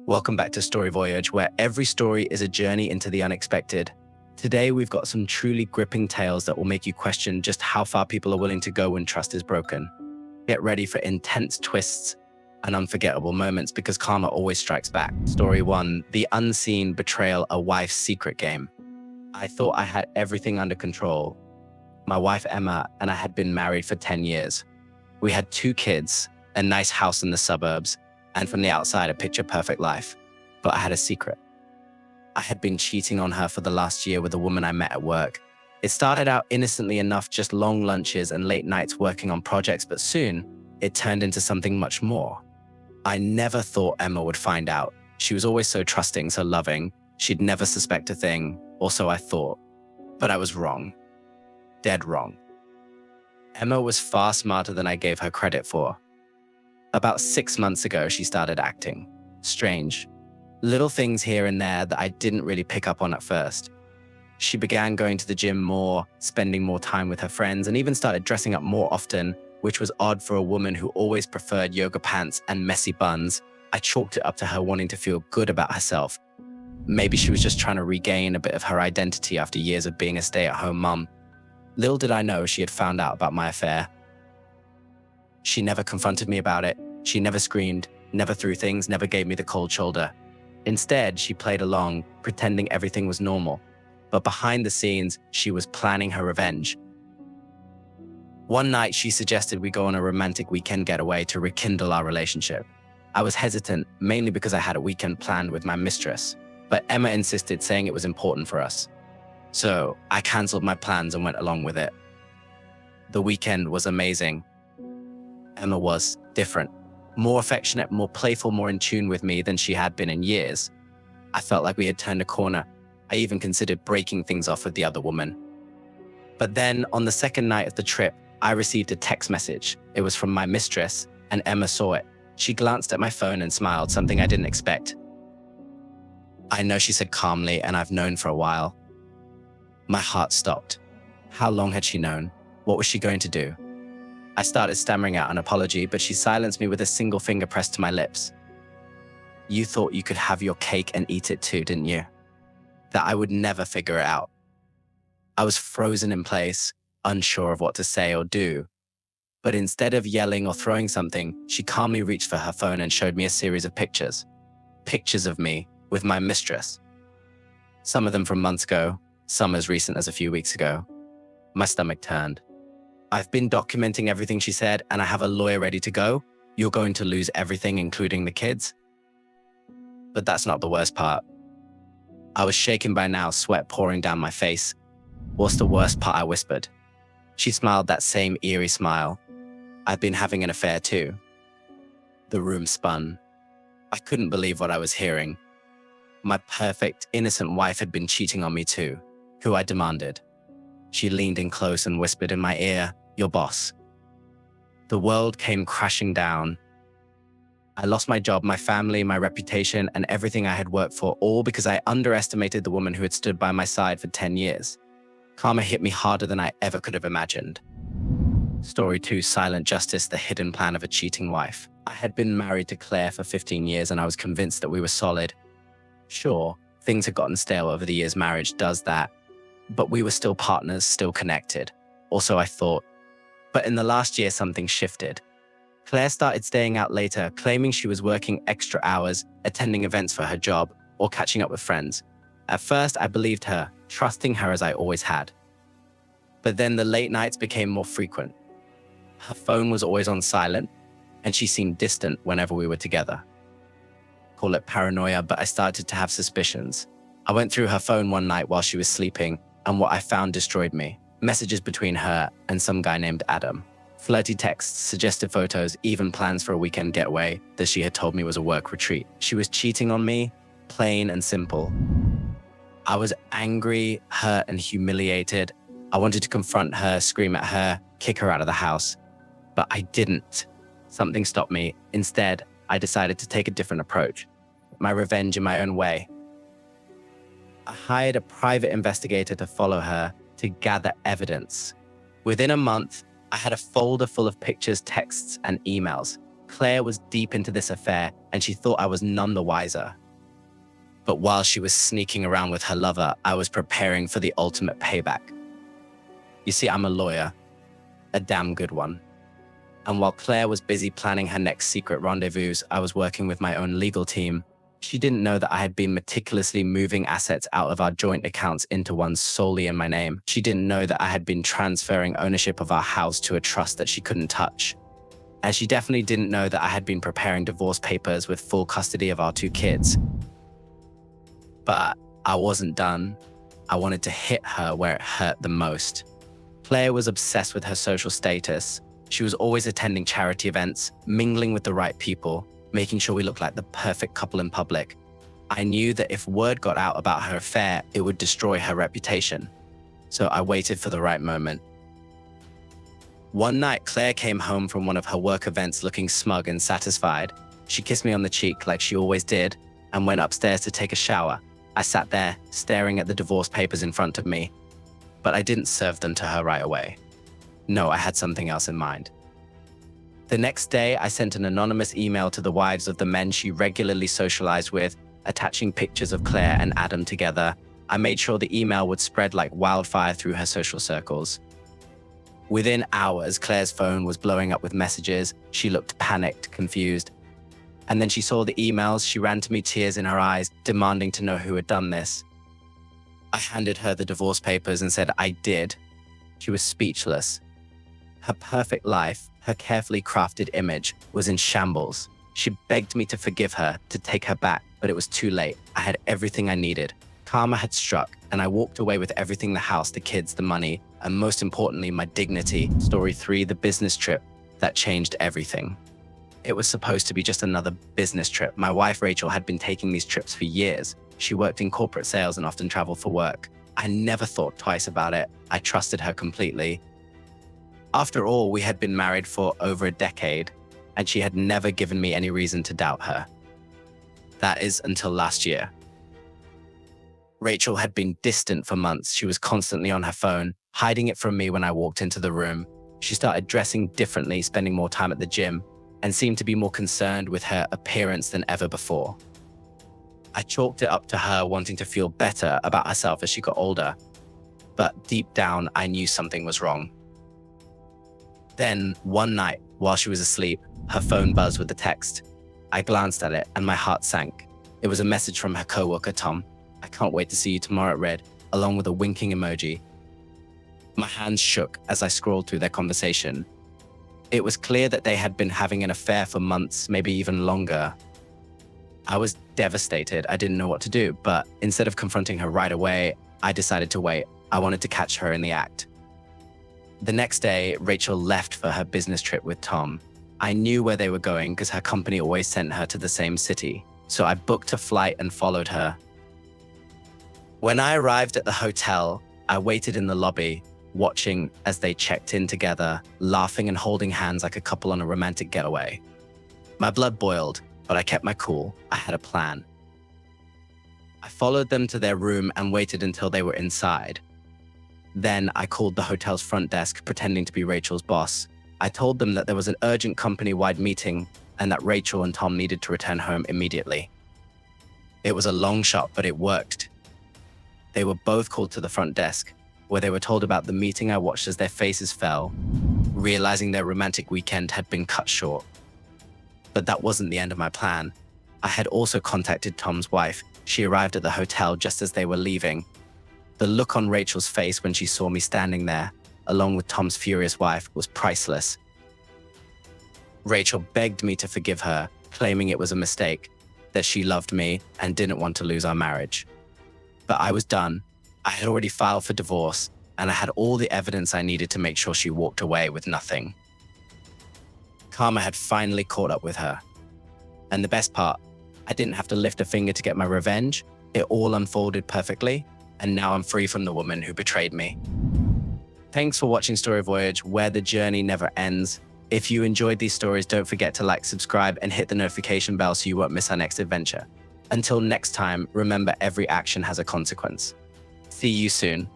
Welcome back to Story Voyage, where every story is a journey into the unexpected. Today, we've got some truly gripping tales that will make you question just how far people are willing to go when trust is broken. Get ready for intense twists and unforgettable moments because karma always strikes back. Story 1, The Unseen Betrayal, a Wife's Secret Game. I thought I had everything under control. My wife, Emma, and I had been married for 10 years. We had 2 kids, a nice house in the suburbs, and from the outside, a picture-perfect life. But I had a secret. I had been cheating on her for the last year with a woman I met at work. It started out innocently enough, just long lunches and late nights working on projects, but soon it turned into something much more. I never thought Emma would find out. She was always so trusting, so loving. She'd never suspect a thing, or so I thought. But I was wrong. Dead wrong. Emma was far smarter than I gave her credit for. About 6 months ago, she started acting strange. Little things here and there that I didn't really pick up on at first. She began going to the gym more, spending more time with her friends, and even started dressing up more often, which was odd for a woman who always preferred yoga pants and messy buns. I chalked it up to her wanting to feel good about herself. Maybe she was just trying to regain a bit of her identity after years of being a stay-at-home mum. Little did I know she had found out about my affair. She never confronted me about it. She never screamed, never threw things, never gave me the cold shoulder. Instead, she played along, pretending everything was normal. But behind the scenes, she was planning her revenge. One night, she suggested we go on a romantic weekend getaway to rekindle our relationship. I was hesitant, mainly because I had a weekend planned with my mistress. But Emma insisted, saying it was important for us. So I canceled my plans and went along with it. The weekend was amazing. Emma was different, more affectionate, more playful, more in tune with me than she had been in years. I felt like we had turned a corner. I even considered breaking things off with the other woman. But then, on the second night of the trip, I received a text message. It was from my mistress, and Emma saw it. She glanced at my phone and smiled, something I didn't expect. I know, she said calmly, and I've known for a while. My heart stopped. How long had she known? What was she going to do? I started stammering out an apology, but she silenced me with a single finger pressed to my lips. You thought you could have your cake and eat it too, didn't you? That I would never figure it out. I was frozen in place, unsure of what to say or do. But instead of yelling or throwing something, she calmly reached for her phone and showed me a series of pictures. Pictures of me with my mistress. Some of them from months ago, some as recent as a few weeks ago. My stomach turned. I've been documenting everything, she said, and I have a lawyer ready to go. You're going to lose everything, including the kids. But that's not the worst part. I was shaking by now, sweat pouring down my face. What's the worst part? I whispered. She smiled that same eerie smile. I've been having an affair too. The room spun. I couldn't believe what I was hearing. My perfect, innocent wife had been cheating on me too. Who? I demanded. She leaned in close and whispered in my ear, your boss. The world came crashing down. I lost my job, my family, my reputation, and everything I had worked for, all because I underestimated the woman who had stood by my side for 10 years. Karma hit me harder than I ever could have imagined. Story 2, Silent Justice, the hidden plan of a cheating wife. I had been married to Claire for 15 years and I was convinced that we were solid. Sure, things had gotten stale over the years, marriage does that. But we were still partners, still connected. Also, I thought. But in the last year, something shifted. Claire started staying out later, claiming she was working extra hours, attending events for her job, or catching up with friends. At first, I believed her, trusting her as I always had. But then the late nights became more frequent. Her phone was always on silent, and she seemed distant whenever we were together. Call it paranoia, but I started to have suspicions. I went through her phone one night while she was sleeping, and what I found destroyed me. Messages between her and some guy named Adam. Flirty texts, suggestive photos, even plans for a weekend getaway that she had told me was a work retreat. She was cheating on me, plain and simple. I was angry, hurt, and humiliated. I wanted to confront her, scream at her, kick her out of the house. But I didn't. Something stopped me. Instead, I decided to take a different approach. My revenge in my own way. I hired a private investigator to follow her to gather evidence. Within a month, I had a folder full of pictures, texts, and emails. Claire was deep into this affair, and she thought I was none the wiser. But while she was sneaking around with her lover, I was preparing for the ultimate payback. You see, I'm a lawyer, a damn good one. And while Claire was busy planning her next secret rendezvous, I was working with my own legal team. She didn't know that I had been meticulously moving assets out of our joint accounts into one solely in my name. She didn't know that I had been transferring ownership of our house to a trust that she couldn't touch. And she definitely didn't know that I had been preparing divorce papers with full custody of our 2 kids. But I wasn't done. I wanted to hit her where it hurt the most. Claire was obsessed with her social status. She was always attending charity events, mingling with the right people, making sure we looked like the perfect couple in public. I knew that if word got out about her affair, it would destroy her reputation. So I waited for the right moment. One night, Claire came home from one of her work events looking smug and satisfied. She kissed me on the cheek like she always did and went upstairs to take a shower. I sat there, staring at the divorce papers in front of me, but I didn't serve them to her right away. No, I had something else in mind. The next day, I sent an anonymous email to the wives of the men she regularly socialized with, attaching pictures of Claire and Adam together. I made sure the email would spread like wildfire through her social circles. Within hours, Claire's phone was blowing up with messages. She looked panicked, confused. And then she saw the emails. She ran to me, tears in her eyes, demanding to know who had done this. I handed her the divorce papers and said I did. She was speechless. Her perfect life, her carefully crafted image, was in shambles. She begged me to forgive her, to take her back, but it was too late. I had everything I needed. Karma had struck, and I walked away with everything: the house, the kids, the money, and most importantly, my dignity. Story 3, the business trip that changed everything. It was supposed to be just another business trip. My wife, Rachel, had been taking these trips for years. She worked in corporate sales and often traveled for work. I never thought twice about it. I trusted her completely. After all, we had been married for over a decade, and she had never given me any reason to doubt her. That is until last year. Rachel had been distant for months. She was constantly on her phone, hiding it from me when I walked into the room. She started dressing differently, spending more time at the gym, and seemed to be more concerned with her appearance than ever before. I chalked it up to her wanting to feel better about herself as she got older, but deep down, I knew something was wrong. Then, one night, while she was asleep, her phone buzzed with a text. I glanced at it and my heart sank. It was a message from her coworker, Tom. "I can't wait to see you tomorrow," it read, along with a winking emoji. My hands shook as I scrolled through their conversation. It was clear that they had been having an affair for months, maybe even longer. I was devastated. I didn't know what to do, but instead of confronting her right away, I decided to wait. I wanted to catch her in the act. The next day, Rachel left for her business trip with Tom. I knew where they were going because her company always sent her to the same city, so I booked a flight and followed her. When I arrived at the hotel, I waited in the lobby, watching as they checked in together, laughing and holding hands like a couple on a romantic getaway. My blood boiled, but I kept my cool. I had a plan. I followed them to their room and waited until they were inside. Then I called the hotel's front desk, pretending to be Rachel's boss. I told them that there was an urgent company-wide meeting and that Rachel and Tom needed to return home immediately. It was a long shot, but it worked. They were both called to the front desk, where they were told about the meeting. I watched as their faces fell, realizing their romantic weekend had been cut short. But that wasn't the end of my plan. I had also contacted Tom's wife. She arrived at the hotel just as they were leaving. The look on Rachel's face when she saw me standing there, along with Tom's furious wife, was priceless. Rachel begged me to forgive her, claiming it was a mistake, that she loved me and didn't want to lose our marriage. But I was done. I had already filed for divorce, and I had all the evidence I needed to make sure she walked away with nothing. Karma had finally caught up with her. And the best part, I didn't have to lift a finger to get my revenge. It all unfolded perfectly, and now I'm free from the woman who betrayed me. Thanks for watching Story Voyage, where the journey never ends. If you enjoyed these stories, don't forget to like, subscribe, and hit the notification bell so you won't miss our next adventure. Until next time, remember every action has a consequence. See you soon.